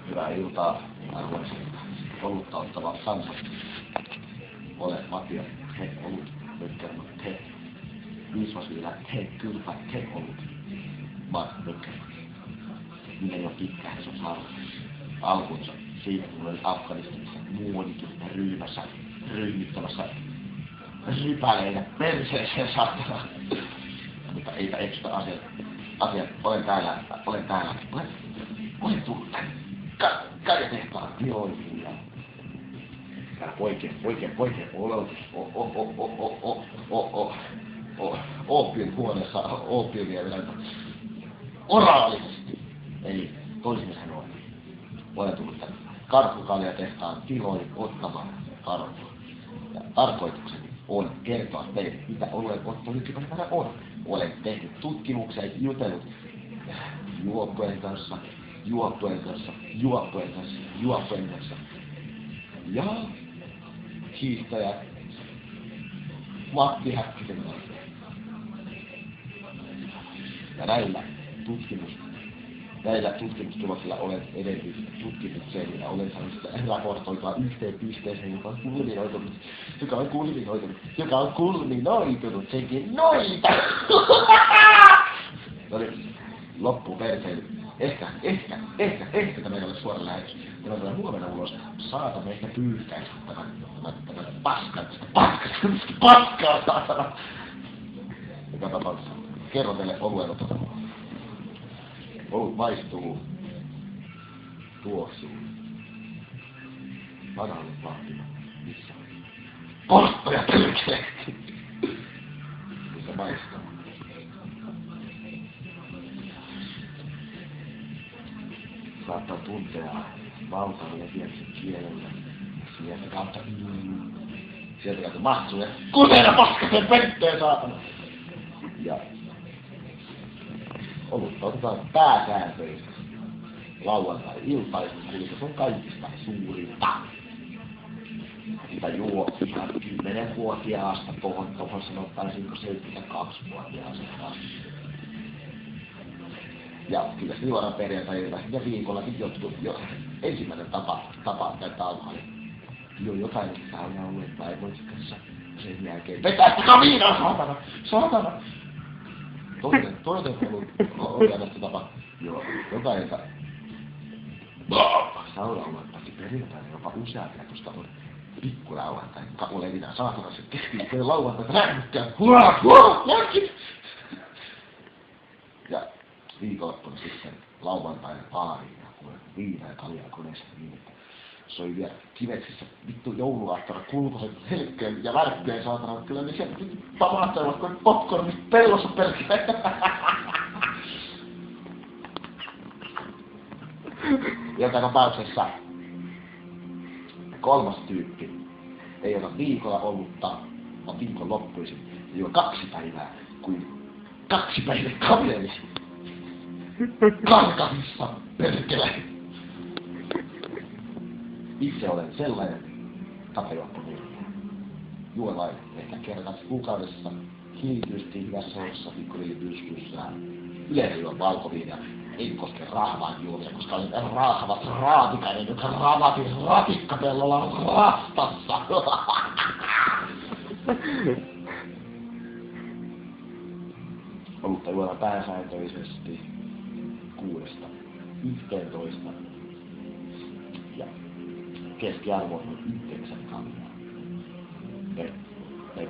Hyvää iltaa, arvoiset olutta ottavat kansat. Olen Matias, he olut, Mökkelman, he. Viisvasviilä, he, kylpä, he olut. Mark Mökkelman. Minä jo pitkään se on saanut alkunsa siitä, kun olin Afganistanissa muuallakin ryhmittämässä rypäleitä perseeseen saatana. Mutta eipä eksytä asiat. Olen tullut tänne. Karjatehtaan tiloihin ja oikein oletus. Oopion huoneessa oopiumia vielä oraalisesti. Eli toisin sanoen, olen tullut tänne karhukaljatehtaan tiloihin ottamaan karhua. Ja tarkoitukseni on kertoa teille, mitä olen ottanut nykypäivänä on. Olen tehnyt tutkimuksia ja jutellut juoppojen kanssa. Ja hiihtäjä Matti Häkkisen kanssa. Ja näillä tutkimustuloksilla olen edennyt tutkimukseen ja olen saanut sitä raportoitua yhteen pisteeseen, joka on kulminoitunut senkin noita! No niin, loppuu perseily. Ehkä tämä ei ole suora lähetys. Tämä tulee huomenna ulos. Saatamme ehkä pyyhkäistä tämän paskaa, saatana. Joka tapauksessa. Kerron teille oluen ototan. Olut maistuu. Tuoksuu. Banaanin vaatima. Missä on? Porttoja perkeleesti! Missä maistuu? Saattaa tuntea valtavia pienisen kielellä. Sieltä kautta mahtsuu ja kuteena paskaseen pentteen saatana! Ja olutta otetaan pääsääntöisesti lauantai-iltaisin, kuinka se on kaikista suurinta. Sitä juo ihan 10-vuotiaasta tohon sanottaisinko 72-vuotiaasta. Ja kyllä silloin perjantai-ilta ja viikollakin jo ensimmäinen tapa käyttää alkoholia. Jo jotain sauna ollut vaimonsa kanssa sen jälkeen. Vetää sitä viinaa, saatana! Toinen oli tästä tapa. Joo, jotain sauna ollut paitsi perjantaina jopa useampia, koska on pikkulauantai. Olen minä saatana se keskiviikkoinen lauantai rähmykkään. Ja viikonloppuna sitten lauantaina baariin ja kuulen viinaa ja kaljaa koneessa niin, että soi vielä kiveksissä vittu jouluaattona kulkoiset helkkeen ja värkkeen saatana. Kyllä ne sieltä pamahtelevat kuin popcornit pellossa perkele. Joka tapauksessa kolmas tyyppi ei ota viikolla olutta, vaan viikonloppuisin ja juo 2 päivää kuin 2 päivää kaveri. Karkahissa, perkele! Itse olen sellainen tapejuoppo-miehiä. Juon vain ehkä kerran kuukaudessa, hiilitysti hyvässä hoidossa, pikkuhiilipyskyssään. Yleensä juon valkoviinia, en koske rahvaan juomia, koska olen rahvat raatikainen, joka ravati ratikkapellolla rastassa. Olutta juodaan pääsääntöisesti 6–11 ja keskiarvo on 9 kaljaa per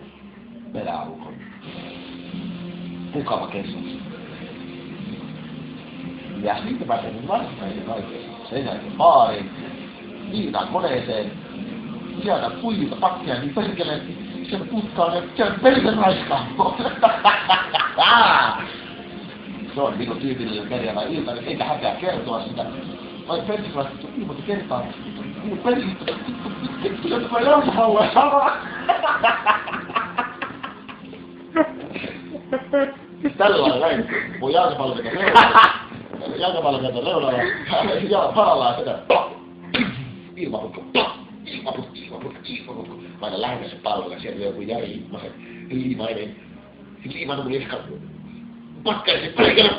peräaukon mukava keskus. Ja sitten pääsee nyt varsinaisen kaiken. Sen jälkeen baariin, viinaan koneeseen, sieltä kuivilta pakkeja niin perkeleesti, sieltä putkaan ja sieltä perkele raiskaa. Se on niinku tyypillinen perjantai-ilta, niin eikä hätää kertoa sitä. Vai persikilaiset on ilmoitu kertaa. Minun persikilaiset on vittu, jotta mä jalkapalloa saa. Tällä lailla näin. Mun jalkapallo tekee reunalla. Ja parallaan sitä. Ilmaputku. Mä aina lähdin se pallo ja siellä joku liimainen liiska. Pakkaisi perkele!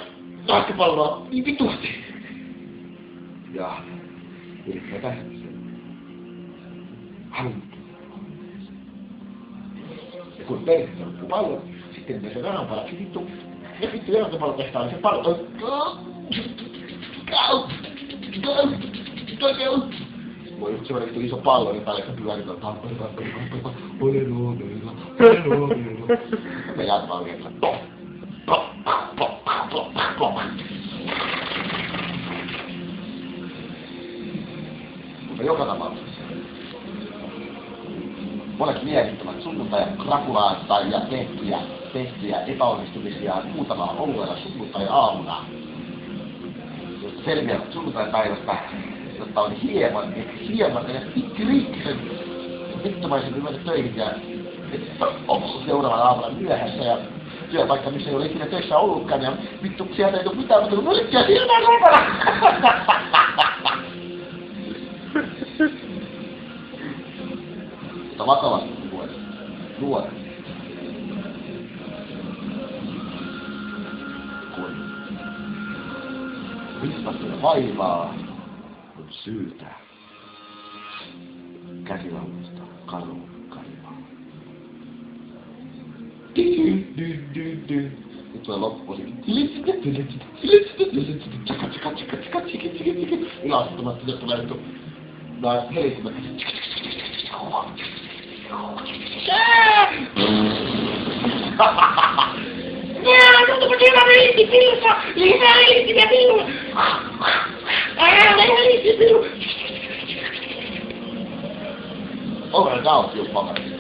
Jalkapalloa niin vitusti. Ja yrittää päästä sen. Haluttu. Ja kun perhettä loppuu pallon, sitten me se veronpalaksi vittu. Ja vittu jalkapallo tehtaan se pallo. Voi just semmoinen vittu iso pallo, niin päälle pyöritään. Me jatkaa vielä. Mutta joka tapauksessa. Monet miehittävät sunnuntai-krakulaasta ja tehtyjä epäonnistumisia muutamalla oluella sunnuntai-aamuna, josta selviävät sunnuntai-päivästä, jotta on hieman ja pikkuriksen vittumaisen ymmärrä töihin ja seuraavan aamuna myöhässä ja työpaikka, missä ei ole ikinä töissä ollutkaan ja vittu sieltä ei tule mitään, mutta myrkkiä silmään ruukana! Mutta vakavasti nuoret. Kun vispastunut vaivaa, kun syytä käsilaulusta karun kaivaa. Nyt tulee loppuosikin. Ilastumatta, nyt tulee nyt helittämättä. Over and out, you fucker.